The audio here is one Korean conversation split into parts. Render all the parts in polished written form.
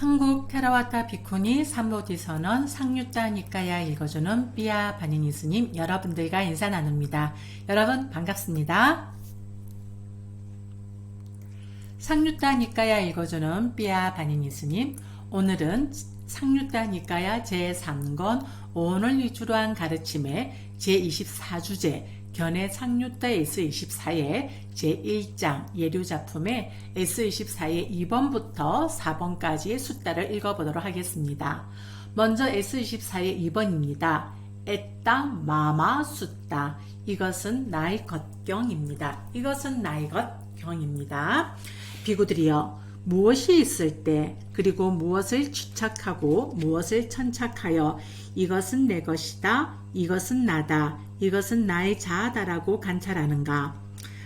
한국 테라와타 비쿠니 삼보디 선언 상류타 니까야 읽어주는 삐아 바니니 스님 여러분들과 인사 나눕니다. 여러분 반갑습니다. 상류타 니까야 읽어주는 삐아 바니니 스님, 오늘은 상류타 니까야 제3권 오늘 위주로 한 가르침의 제24주제 견해 상류타 S24의 제1장 예류작품의 S24의 2번부터 4번까지의 숫자를 읽어보도록 하겠습니다. 먼저 S24의 2번입니다. 에따 마마 숫자, 이것은 나의 겉경입니다. 이것은 나의 겉경입니다. 비구들이여, 무엇이 있을 때 그리고 무엇을 취착하고 무엇을 천착하여 이것은 내 것이다, 이것은 나다, 이것은 나의 자아다라고 관찰하는가?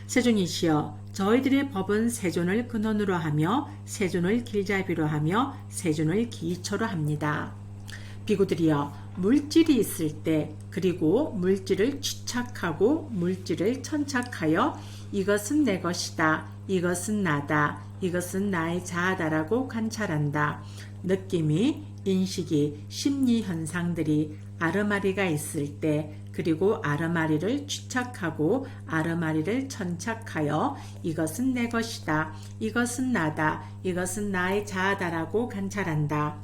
세존이시여, 저희들의 법은 세존을 근원으로 하며 세존을 길잡이로 하며 세존을 기초로 합니다. 비구들이여, 물질이 있을 때 그리고 물질을 취착하고 물질을 천착하여 이것은 내 것이다, 이것은 나다, 이것은 나의 자아다라고 관찰한다. 느낌이, 인식이, 심리 현상들이 아르마리가 있을 때 그리고 아르마리를 취착하고 아르마리를 천착하여 이것은 내 것이다, 이것은 나다, 이것은 나의 자아다라고 관찰한다.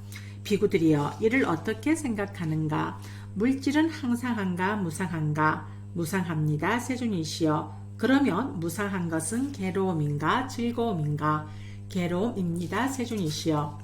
비구들이여, 이를 어떻게 생각하는가? 물질은 항상한가 무상한가? 무상합니다. 세존이시여. 그러면 무상한 것은 괴로움인가 즐거움인가? 괴로움입니다. 세존이시여.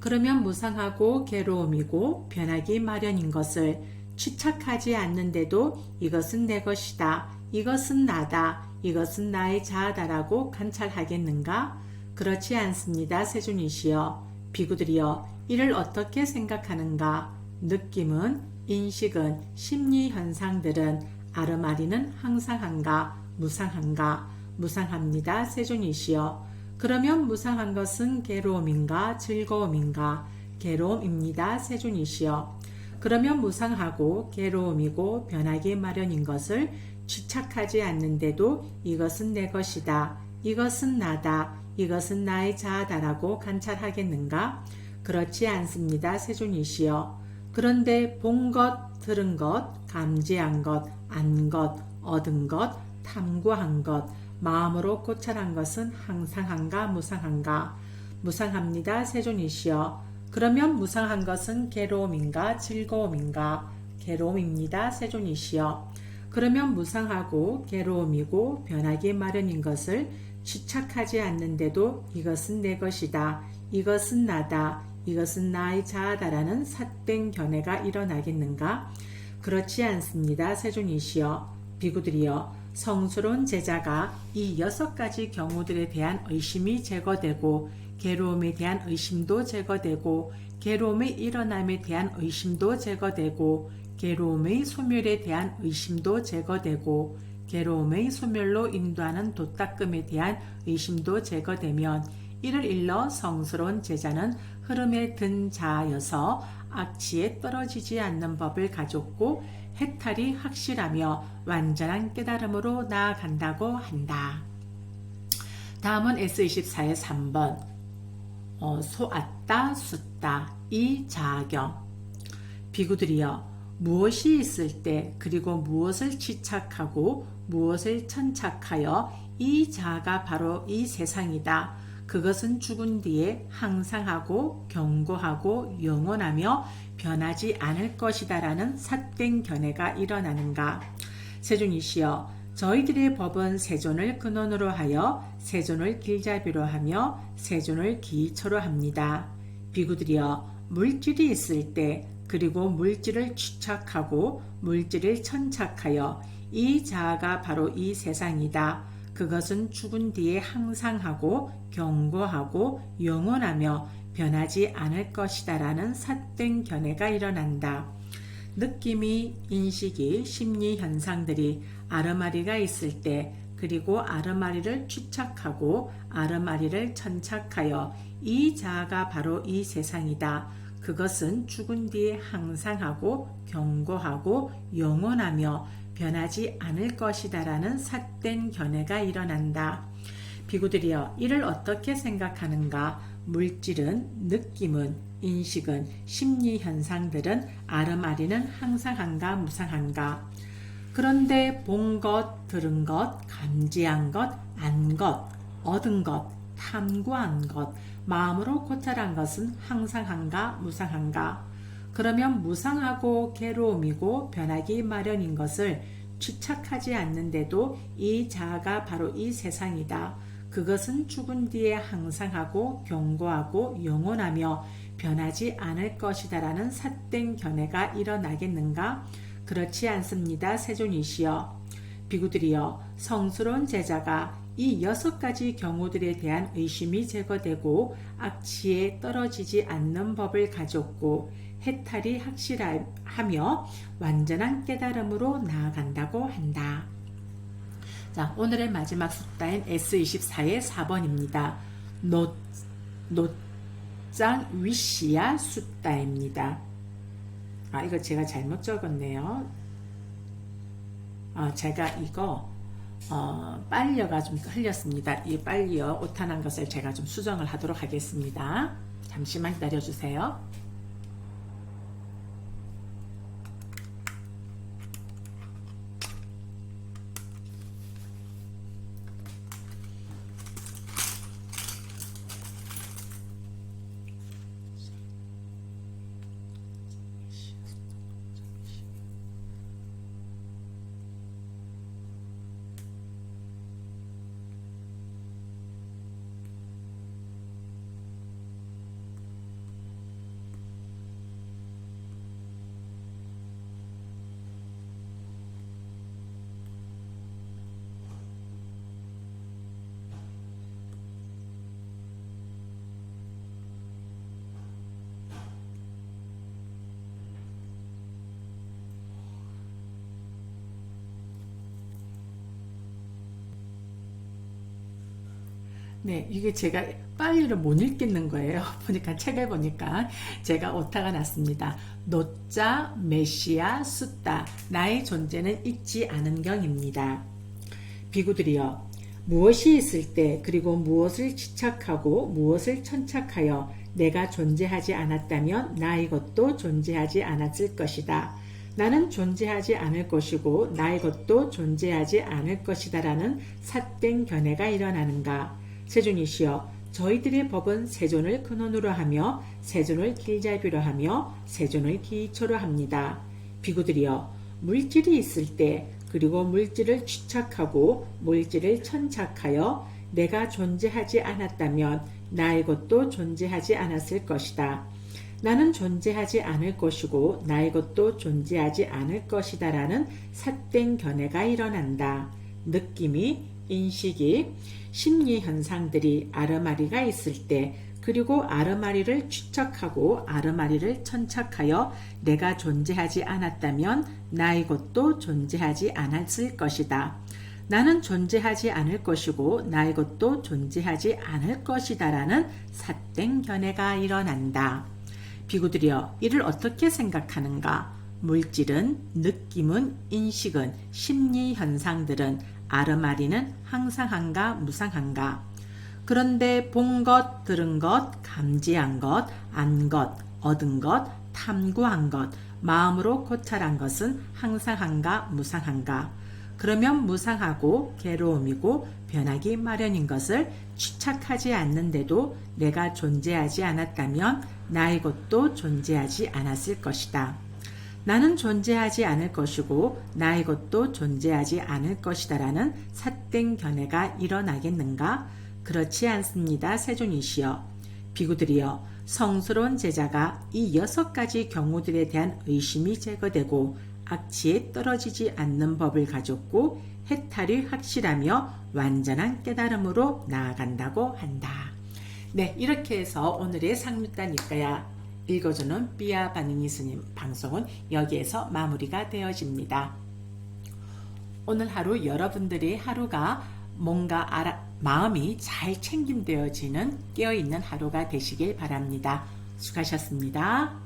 그러면 무상하고 괴로움이고 변하기 마련인 것을 취착하지 않는데도 이것은 내 것이다, 이것은 나다, 이것은 나의 자아다라고 관찰하겠는가? 그렇지 않습니다. 세존이시여. 비구들이여, 이를 어떻게 생각하는가? 느낌은, 인식은, 심리 현상들은 아르마리는 항상한가 무상한가? 무상합니다. 세존이시여. 그러면 무상한 것은 괴로움인가 즐거움인가? 괴로움입니다. 세존이시여. 그러면 무상하고 괴로움이고 변하기 마련인 것을 취착하지 않는데도 이것은 내 것이다, 이것은 나다, 이것은 나의 자아다라고 관찰하겠는가? 그렇지 않습니다. 세존이시여. 그런데 본 것, 들은 것, 감지한 것, 안 것, 얻은 것, 탐구한 것, 마음으로 고찰한 것은 항상한가 무상한가? 무상합니다. 세존이시여. 그러면 무상한 것은 괴로움인가 즐거움인가? 괴로움입니다. 세존이시여. 그러면 무상하고 괴로움이고 변하기 마련인 것을 취착하지 않는데도 이것은 내 것이다, 이것은 나다, 이것은 나의 자아다라는 삿된 견해가 일어나겠는가? 그렇지 않습니다. 세존이시여. 비구들이여, 성스러운 제자가 이 6가지 경우들에 대한 의심이 제거되고 괴로움에 대한 의심도 제거되고 괴로움의 일어남에 대한 의심도 제거되고 괴로움의 소멸에 대한 의심도 제거되고 괴로움의 소멸로 인도하는 도닦음에 대한 의심도 제거되면 이를 일러 성스러운 제자는 흐름에 든 자여서 악취에 떨어지지 않는 법을 가졌고 해탈이 확실하며 완전한 깨달음으로 나아간다고 한다. 다음은 S24의 3번 소았다 숫다 이 자경. 비구들이여, 무엇이 있을 때 그리고 무엇을 취착하고 무엇을 천착하여 이 자가 바로 이 세상이다, 그것은 죽은 뒤에 항상하고 견고하고 영원하며 변하지 않을 것이다 라는 삿된 견해가 일어나는가? 세존이시여, 저희들의 법은 세존을 근원으로 하여 세존을 길잡이로 하며 세존을 기초로 합니다. 비구들이여, 물질이 있을 때 그리고 물질을 취착하고 물질을 천착하여 이 자아가 바로 이 세상이다, 그것은 죽은 뒤에 항상하고 견고하고 영원하며 변하지 않을 것이다 라는 삿된 견해가 일어난다. 느낌이, 인식이, 심리 현상들이 아르마리가 있을 때 그리고 아르마리를 취착하고 아르마리를 천착하여 이 자아가 바로 이 세상이다, 그것은 죽은 뒤에 항상하고 견고하고 영원하며 변하지 않을 것이다 라는 삿된 견해가 일어난다. 비구들이여 이를 어떻게 생각하는가? 물질은, 느낌은, 인식은, 심리 현상들은 아름아리는 항상한가 무상한가? 그런데 본 것, 들은 것, 감지한 것, 안 것, 얻은 것, 탐구한 것, 마음으로 고찰한 것은 항상한가 무상한가? 그러면 무상하고 괴로움이고 변하기 마련인 것을 취착하지 않는데도 이 자아가 바로 이 세상이다. 그것은 죽은 뒤에 항상하고 견고하고 영원하며 변하지 않을 것이다라는 삿된 견해가 일어나겠는가? 그렇지 않습니다. 세존이시여. 비구들이여 성스러운 제자가 이 6가지 경우들에 대한 의심이 제거되고 악취에 떨어지지 않는 법을 가졌고 해탈이 확실하며 완전한 깨달음으로 나아간다고 한다. 자, 오늘의 마지막 숫자인 S24의 4번입니다. 노장 위시야 숫자입니다. 이거 제가 잘못 적었네요. 제가 이거 빨려가 좀 흘렸습니다. 이 빨려 오타난 것을 제가 좀 수정을 하도록 하겠습니다. 잠시만 기다려주세요. 네, 이게 제가 빨리를 못 읽겠는 거예요. 보니까 책을 보니까 제가 오타가 났습니다. 노자 메시아 숫다 나의 존재는 잊지 않은 경입니다. 비구들이여 무엇이 있을 때 그리고 무엇을 지착하고 무엇을 천착하여 내가 존재하지 않았다면 나의 것도 존재하지 않았을 것이다. 나는 존재하지 않을 것이고 나의 것도 존재하지 않을 것이다 라는 삿된 견해가 일어나는가? 세존이시여 저희들의 법은 세존을 근원으로 하며 세존을 길잡이로 하며 세존을 기초로 합니다. 비구들이여 물질이 있을 때 그리고 물질을 취착하고 물질을 천착하여 내가 존재하지 않았다면 나의 것도 존재하지 않았을 것이다. 나는 존재하지 않을 것이고 나의 것도 존재하지 않을 것이다 라는 삿된 견해가 일어난다. 느낌이 인식이 심리 현상들이 아르마리가 있을 때 그리고 아르마리를 취착하고 아르마리를 천착하여 내가 존재하지 않았다면 나의 것도 존재하지 않았을 것이다. 나는 존재하지 않을 것이고 나의 것도 존재하지 않을 것이다 라는 삿된 견해가 일어난다. 비구들이여 이를 어떻게 생각하는가? 물질은, 느낌은, 인식은, 심리 현상들은 아르마리는 항상한가 무상한가? 그런데 본 것, 들은 것, 감지한 것, 안 것, 얻은 것, 탐구한 것, 마음으로 고찰한 것은 항상한가 무상한가? 그러면 무상하고 괴로움이고 변하기 마련인 것을 취착하지 않는데도 내가 존재하지 않았다면 나의 것도 존재하지 않았을 것이다. 나는 존재하지 않을 것이고 나의 것도 존재하지 않을 것이다 라는 삿된 견해가 일어나겠는가? 그렇지 않습니다. 세존이시여. 비구들이여 성스러운 제자가 이 6가지 경우들에 대한 의심이 제거되고 악취에 떨어지지 않는 법을 가졌고 해탈이 확실하며 완전한 깨달음으로 나아간다고 한다. 네, 이렇게 해서 오늘의 상류단일까야 읽어주는 삐아 바니니 스님 방송은 여기에서 마무리가 되어집니다. 오늘 하루 여러분들의 하루가 뭔가 마음이 잘 챙김되어지는 깨어있는 하루가 되시길 바랍니다. 수고하셨습니다.